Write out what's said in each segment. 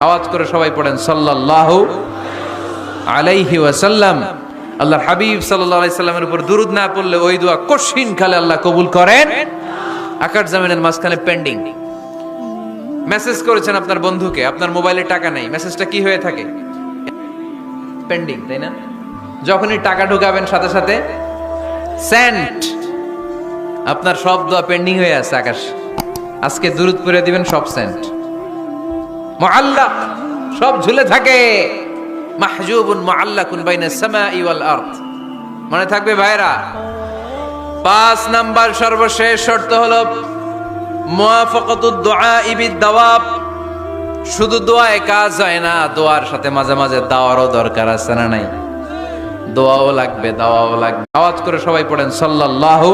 আওয়াজ করে সবাই পড়েন সাল্লাল্লাহু আলাইহি ওয়াসাল্লাম। আল্লাহর হাবিব সাল্লাল্লাহু আলাইহি সাল্লামের উপর দুরূদ না পড়লে ওই দোয়া কঠিন কালে আল্লাহ কবুল করেন। আকাশ জমিনের মাঝখানে পেন্ডিং। মেসেজ করেছেন আপনার বন্ধুকে, আপনার মোবাইলে টাকা নাই, মেসেজটা কি হয়ে থাকে? পেন্ডিং, তাই না? যখনই টাকা ঢোকাবেন সাথে সাথে সেন্ট। আপনার সব দোয়া পেন্ডিং হয়ে আছে আকাশ। আজকে দুরূদ পড়ে দিবেন, সব সেন্ট। মুআল্লাক, সব ঝুলে থাকে। মাহজুবুন মুআল্লাকুন বাইনাস সামাই ওয়াল আরদ। মনে থাকবে ভাইরা? 5 নাম্বার সর্বশেষ শর্ত হলো মুওয়াফাকাতুদ দুআই বিদ-দাওয়াব। শুধু দোয়ায় কাজ হয় না, দোয়ার সাথে মাঝে মাঝে দাওয়ারও দরকার আছে না নাই? দোয়াও লাগবে, দাওয়াও লাগবে। আওয়াজ করে সবাই পড়েন সাল্লাল্লাহু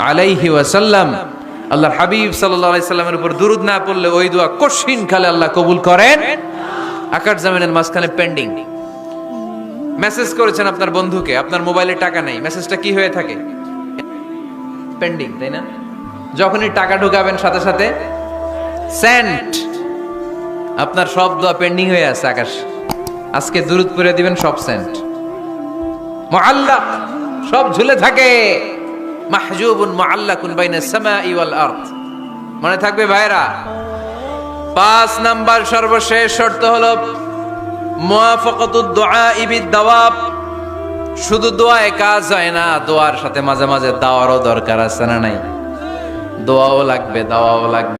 আলাইহি ওয়াসাল্লাম। আল্লাহর হাবিব সাল্লাল্লাহু আলাইহি সাল্লামের উপর দুরূদ না পড়লে ওই দোয়া কঠিন কালে আল্লাহ কবুল করেন। আকাশ জমিনের মাঝখানে পেন্ডিং। মেসেজ করেছেন আপনার বন্ধুকে, আপনার মোবাইলে টাকা নেই, মেসেজটা কি হয়ে থাকে? পেন্ডিং, তাই না? যখনই টাকা ঢোকাবেন সাথে সাথে সেন্ট। আপনার সব দোয়া পেন্ডিং হয়ে আছে আকাশ। আজকে দুরূদ পড়ে দিবেন, সব সেন্ট। মুআল্লাক, সব ঝুলে থাকে। মাহজুবুন মুআল্লাকুন বাইনাস সামাই ওয়াল আরদ। মনে থাকবে ভাইরা? 5 নাম্বার সর্বশেষ শর্ত হলো মুওয়াফাকাতুদ দুআই বিদ-দাওয়াব। শুধু দোয়ায় কাজ হয় না, দোয়ার সাথে মাঝে মাঝে দাওয়ারও দরকার আছে না নাই? দোয়াও লাগবে, দাওয়াও লাগবে।